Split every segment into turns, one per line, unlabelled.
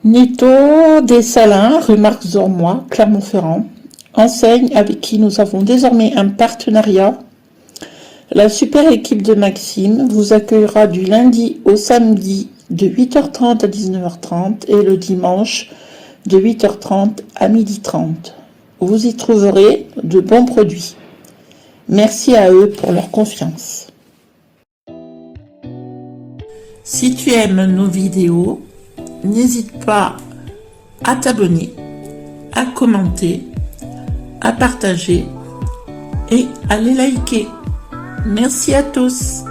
Netto des Salins, rue Marc Zormois, Clermont-Ferrand, enseigne avec qui nous avons désormais un partenariat. La super équipe de Maxime vous accueillera du lundi au samedi de 8h30 à 19h30 et le dimanche de 8h30 à 12h30. Vous y trouverez de bons produits. Merci à eux pour leur confiance. Si tu aimes nos vidéos, n'hésite pas à t'abonner, à commenter, à partager et à les liker. Merci à tous.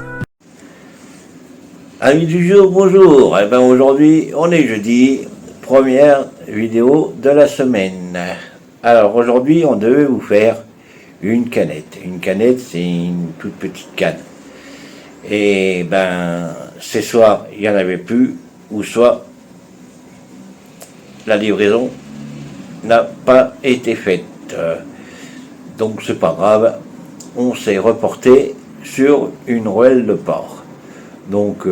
Amis du jour, bonjour. Eh ben aujourd'hui, on est jeudi, première vidéo de la semaine. Alors aujourd'hui, on devait vous faire une canette. Une canette, c'est une toute petite canne. Et ben, c'est soit il n'y en avait plus, ou soit la livraison n'a pas été faite. Donc c'est pas grave, on s'est reporté sur une rouelle de porc. Donc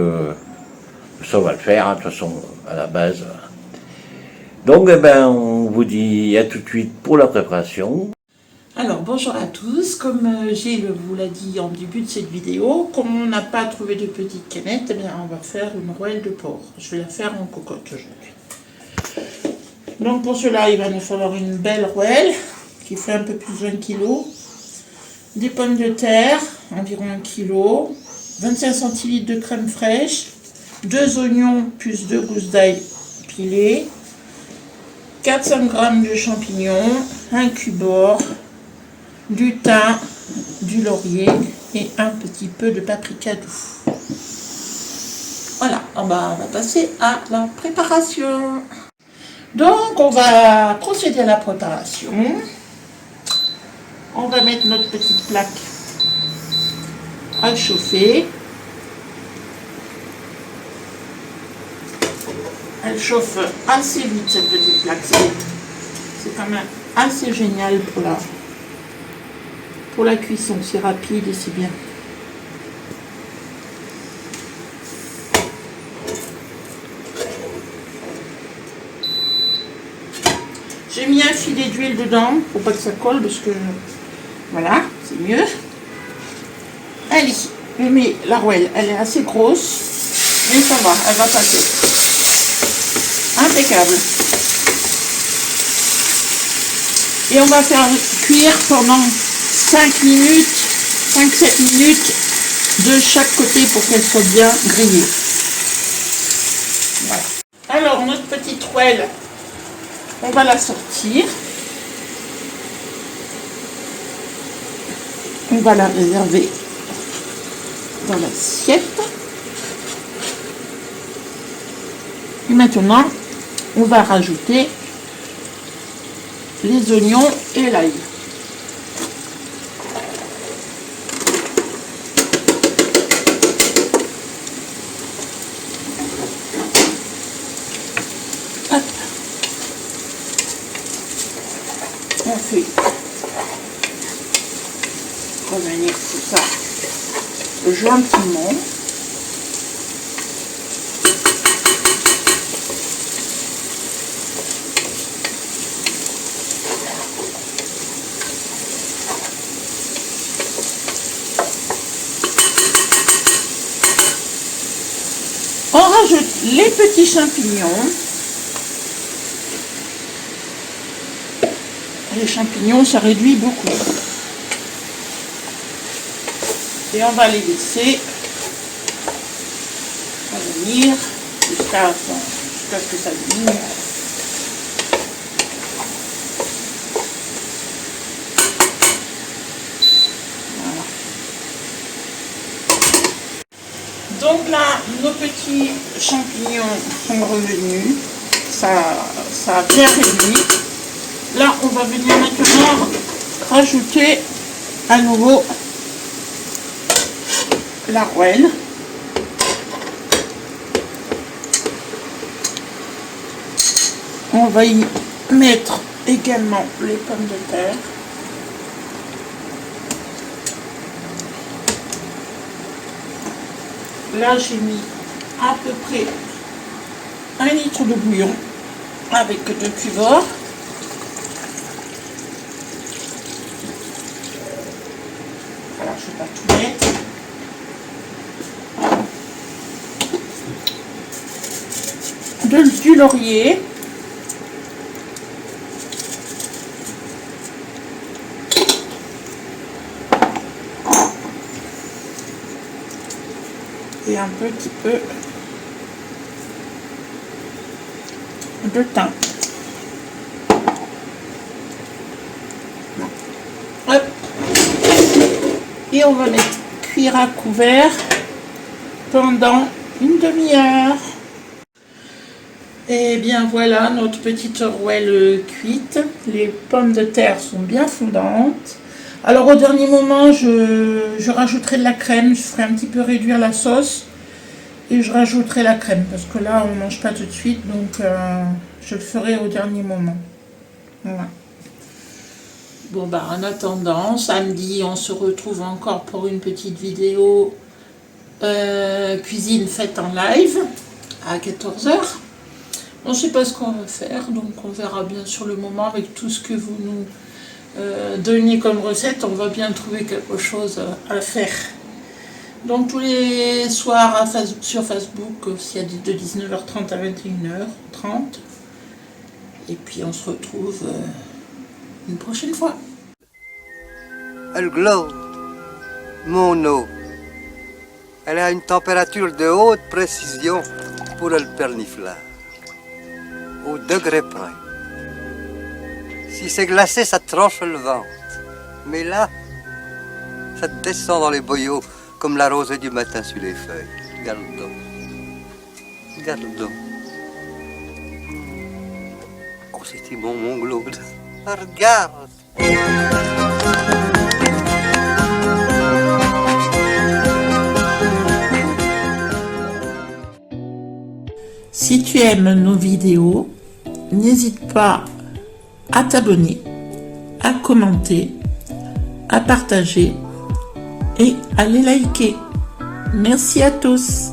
ça va le faire, hein, de toute façon, à la base. Donc eh ben, on vous dit à tout de suite pour la préparation.
Alors bonjour à tous, comme Gilles vous l'a dit en début de cette vidéo, comme on n'a pas trouvé de petite canette, eh bien, on va faire une rouelle de porc. Je vais la faire en cocotte aujourd'hui. Donc pour cela, il va nous falloir une belle rouelle qui fait un peu plus de 1 kg, des pommes de terre, environ 1 kg, 25 centilitres de crème fraîche, 2 oignons plus 2 gousses d'ail pilées, 400 g de champignons, un cube-bord, du thym, du laurier et un petit peu de paprika doux. Voilà, on va passer à la préparation. Donc on va procéder à la préparation. On va mettre notre petite plaque à chauffer. Elle chauffe assez vite cette petite plaque. C'est quand même assez génial pour la cuisson. C'est rapide et c'est bien. J'ai mis un filet d'huile dedans pour pas que ça colle parce que voilà, c'est mieux. Allez, je mets la rouelle. Elle est assez grosse, mais ça va, elle va passer. Impeccable. Et on va faire cuire pendant 5 minutes, 5-7 minutes de chaque côté pour qu'elle soit bien grillée. Voilà. Alors notre petite rouelle, on va la sortir. On va la réserver dans l'assiette. Et maintenant, on va rajouter les oignons et l'ail. Hop. On fait revenir tout ça gentiment. On rajoute les petits champignons. Les champignons, ça réduit beaucoup. Et on va les laisser revenir jusqu'à ce que ça diminue. Voilà. Donc là, nos petits champignons sont revenus. Ça a bien réduit. Là, on va venir maintenant rajouter à nouveau la rouelle. On va y mettre également les pommes de terre. Là, j'ai mis à peu près 1 litre de bouillon. avec 2 cubes. Alors je vais pas tout mettre. Du laurier. Et un petit peu de thym. Hop. Et on va mettre cuire à couvert pendant une demi-heure. Et bien voilà notre petite rouelle cuite. Les pommes de terre sont bien fondantes. Alors au dernier moment, je rajouterai de la crème. Je ferai un petit peu réduire la sauce. Et je rajouterai la crème. Parce que là, on ne mange pas tout de suite. Donc je le ferai au dernier moment. Voilà. Bon bah en attendant, samedi, on se retrouve encore pour une petite vidéo cuisine faite en live à 14 h. On ne sait pas ce qu'on va faire, donc on verra bien sur le moment avec tout ce que vous nous donnez comme recette, on va bien trouver quelque chose à faire. Donc tous les soirs sur Facebook, s'il y a de 19h30 à 21h30. Et puis on se retrouve une prochaine fois.
Elle glow, mon eau. Elle a une température de haute précision pour le perniflard. Au degré près. Si c'est glacé, ça tranche le ventre. Mais là, ça descend dans les boyaux comme la rosée du matin sur les feuilles. Regarde donc. Regarde donc. Oh, c'était bon, mon Claude. Regarde.
Si tu aimes nos vidéos, n'hésite pas à t'abonner, à commenter, à partager et à les liker. Merci à tous.